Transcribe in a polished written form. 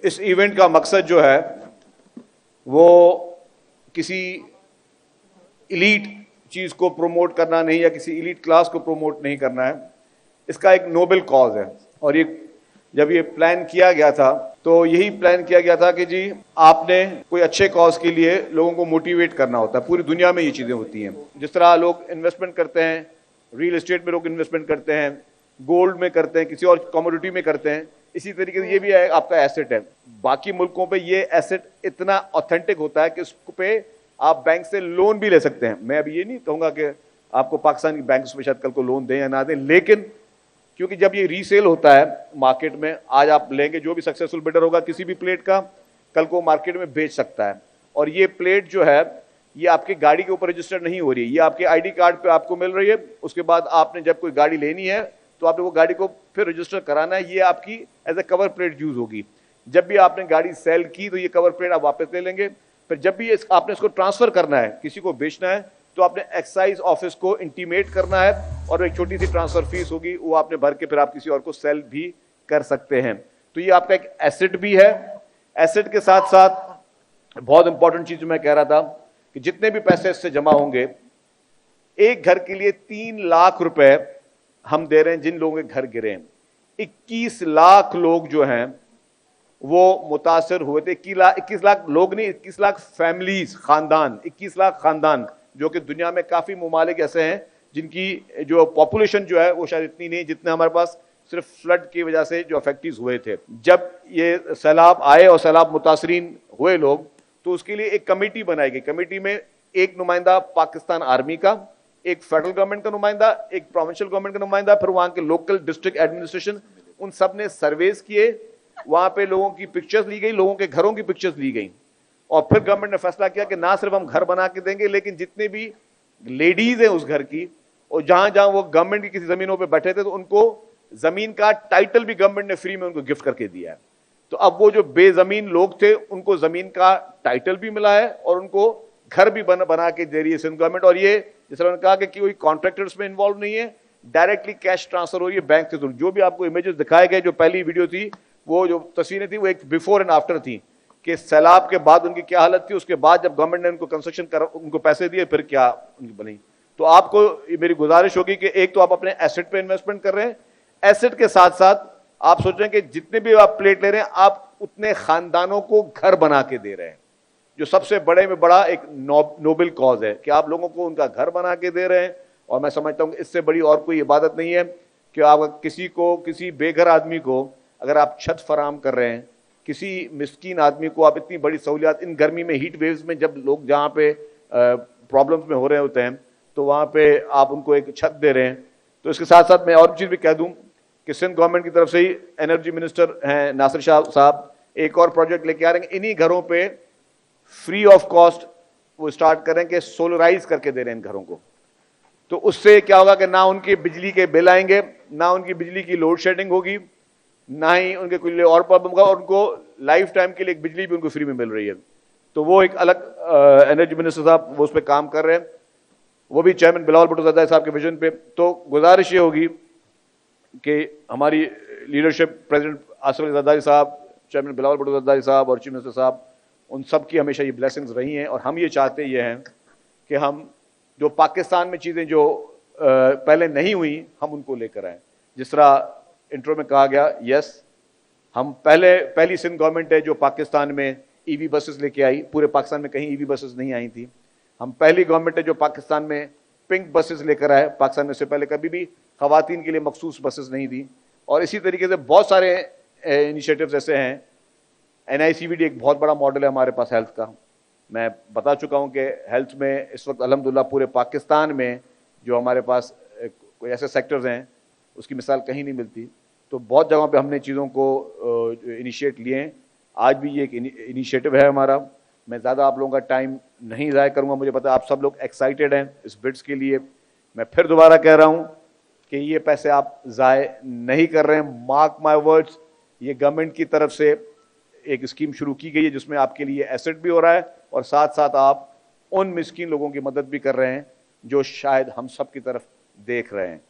इस इवेंट का मकसद जो है वो किसी इलीट चीज को प्रमोट करना नहीं या किसी इलीट क्लास को प्रमोट नहीं करना है। इसका एक नोबल कॉज है और ये जब ये प्लान किया गया था तो यही प्लान किया गया था कि जी आपने कोई अच्छे कॉज के लिए लोगों को मोटिवेट करना होता है। पूरी दुनिया में ये चीजें होती हैं। जिस तरह लोग इन्वेस्टमेंट करते हैं, रियल एस्टेट में लोग इन्वेस्टमेंट करते हैं, गोल्ड में करते हैं, किसी और कमोडिटी में करते हैं, इसी तरीके से ये भी आपका एसेट है। बाकी मुल्कों पे ये एसेट इतना ऑथेंटिक होता है कि उस पे आप बैंक से लोन भी ले सकते हैं। मैं अभी ये नहीं कहूंगा कि आपको पाकिस्तान की बैंक में शायद कल को लोन दें या ना दें, लेकिन क्योंकि जब ये रीसेल होता है मार्केट में, आज आप लेंगे, जो भी सक्सेसफुल बिल्डर होगा किसी भी प्लेट का, कल को मार्केट में बेच सकता है। और ये प्लेट जो है ये आपकी गाड़ी के ऊपर रजिस्टर्ड नहीं हो रही है, ये आपके आईडी कार्ड पे आपको मिल रही है। उसके बाद आपने जब कोई गाड़ी लेनी है तो आपने वो गाड़ी को फिर रजिस्टर कराना है, ये आपकी as a cover plate use होगी। जब भी आपने गाड़ी सेल की तो ये कवर प्लेट आप वापस ले लेंगे। फिर जब भी आपने इसको ट्रांसफर करना है, किसी को बेचना है, तो आपने एक्साइज ऑफिस को इंटीमेट करना है और एक छोटी सी ट्रांसफर फीस होगी, वो आपने भर के फिर आप किसी और को सेल भी कर सकते हैं। तो ये आपका एक एसेट भी है। एसेट के साथ साथ बहुत इंपॉर्टेंट चीज मैं कह रहा था कि जितने भी पैसे इससे जमा होंगे, एक घर के लिए 3 लाख रुपए हम दे रहे हैं जिन लोगों के घर गिरे हैं। 21 लाख लोग जो हैं वो मुतासर हुए थे। 21 लाख लोग नहीं, 21 लाख फैमिलीज, खानदान, 21 लाख खानदान, जो कि दुनिया में काफी ममालिक ऐसे हैं जिनकी जो पॉपुलेशन जो है वो शायद इतनी नहीं जितने हमारे पास सिर्फ फ्लड की वजह से जो अफेक्टीज हुए थे। जब ये सैलाब आए और सैलाब मुतासरीन हुए लोग, तो उसके लिए एक कमेटी बनाई गई। कमेटी में एक नुमाइंदा पाकिस्तान आर्मी का, एक फेडरल गवर्नमेंट का नुमाइंदा, एक प्रोविंशियल गवर्नमेंट का नुमाइंदा, फिर वहां के लोकल डिस्ट्रिक्ट एडमिनिस्ट्रेशन, उन सब ने सर्वेस किए। वहां पे लोगों की पिक्चर्स ली गई, लोगों के घरों की पिक्चर्स ली गई और फिर गवर्नमेंट ने फैसला किया कि ना सिर्फ हम घर बना के देंगे, लेकिन जितने भी लेडीज हैं उस घर की और जहां जहां वो गवर्नमेंट की किसी जमीनों पे बैठे थे तो उनको जमीन का टाइटल भी गवर्नमेंट ने फ्री में उनको गिफ्ट करके दिया है। तो अब वो जो बेजमीन लोग थे उनको जमीन का टाइटल भी मिला है और उनको घर भी बना के दे रही है सिंध गवर्नमेंट। और ये जिस तरह कहा कि कोई कॉन्ट्रैक्टर्स में इन्वॉल्व नहीं है, डायरेक्टली कैश ट्रांसफर हो रही है बैंक से। जो भी आपको इमेजेस दिखाए गए, जो पहली वीडियो थी, वो जो तस्वीरें थी वो एक बिफोर एंड आफ्टर थी कि सैलाब के बाद उनकी क्या हालत थी, उसके बाद जब गवर्नमेंट ने उनको कंस्ट्रक्शन कर उनको पैसे दिए फिर क्या उनकी बनी। तो आपको मेरी गुजारिश होगी कि एक तो आप अपने एसेट पे इन्वेस्टमेंट कर रहे हैं, एसेट के साथ साथ आप सोच रहे हैं कि जितने भी आप प्लेट ले रहे हैं आप उतने खानदानों को घर बना के दे रहे हैं, जो सबसे बड़े में बड़ा एक नोबल कॉज है कि आप लोगों को उनका घर बना के दे रहे हैं। और मैं समझता हूं कि इससे बड़ी और कोई इबादत नहीं है कि आप किसी बेघर आदमी को अगर आप छत फराम कर रहे हैं, किसी मिस्कीन आदमी को आप इतनी बड़ी सहूलियात, इन गर्मी में, हीट वेव्स में, जब लोग जहाँ पे प्रॉब्लम्स में हो रहे होते हैं, तो वहाँ पे आप उनको एक छत दे रहे हैं। तो इसके साथ साथ मैं और चीज़ भी कह दूं कि सिंध गवर्नमेंट की तरफ से ही एनर्जी मिनिस्टर हैं नासिर शाह साहब एक और प्रोजेक्ट लेके आ रहे हैं। इन्हीं घरों पे फ्री ऑफ कॉस्ट वो स्टार्ट करें कि सोलराइज करके दे रहे हैं इन घरों को। तो उससे क्या होगा कि ना उनके बिजली के बिल आएंगे, ना उनकी बिजली की लोड शेडिंग होगी, ना ही उनके कुछ और प्रॉब्लम होगा, और उनको लाइफ टाइम के लिए एक बिजली भी उनको फ्री में मिल रही है। तो वो एक अलग एनर्जी मिनिस्टर साहब वो उस पर काम कर रहे हैं, वो भी चेयरमैन बिलावल भुट्टो ज़रदारी साहब के विजन पे। तो गुजारिश ये होगी कि हमारी लीडरशिप, प्रेसिडेंट आसिफ अली ज़रदारी साहब, चेयरमैन बिलावल भुट्टो ज़रदारी साहब और चीफ मिनिस्टर साहब, उन सब की हमेशा ये ब्लेसिंग्स रही हैं। और हम ये चाहते ये हैं कि हम जो पाकिस्तान में चीज़ें जो पहले नहीं हुई, हम उनको लेकर आएँ। जिस तरह इंट्रो में कहा गया, यस, हम पहली सिंध गवर्नमेंट है जो पाकिस्तान में ईवी बसेस लेके आई। पूरे पाकिस्तान में कहीं ईवी बसेस नहीं आई थी। हम पहली गवर्नमेंट है जो पाकिस्तान में पिंक बसेस लेकर आए। पाकिस्तान में से पहले कभी भी खवातीन के लिए मखसूस बसेस नहीं थी। और इसी तरीके से बहुत सारे इनिशिएटिव्स ऐसे हैं। NICVD एक बहुत बड़ा मॉडल है हमारे पास हेल्थ का। मैं बता चुका हूं कि हेल्थ में इस वक्त अल्हम्दुलिल्लाह पूरे पाकिस्तान में जो हमारे पास कोई ऐसे सेक्टर्स हैं उसकी मिसाल कहीं नहीं मिलती। तो बहुत जगहों पे हमने चीज़ों को इनिशिएट लिए हैं। आज भी ये एक इनिशिएटिव है हमारा। मैं ज़्यादा आप लोगों का टाइम नहीं ज़ाया करूँगा। मुझे पता है आप सब लोग एक्साइटेड हैं इस बिड्स के लिए। मैं फिर दोबारा कह रहा हूँ कि ये पैसे आप ज़ाय नहीं कर रहे हैं। मार्क माई वर्ड्स, ये गवर्नमेंट की तरफ से एक स्कीम शुरू की गई है जिसमें आपके लिए एसेट भी हो रहा है और साथ साथ आप उन मिस्कीन लोगों की मदद भी कर रहे हैं जो शायद हम सब की तरफ देख रहे हैं।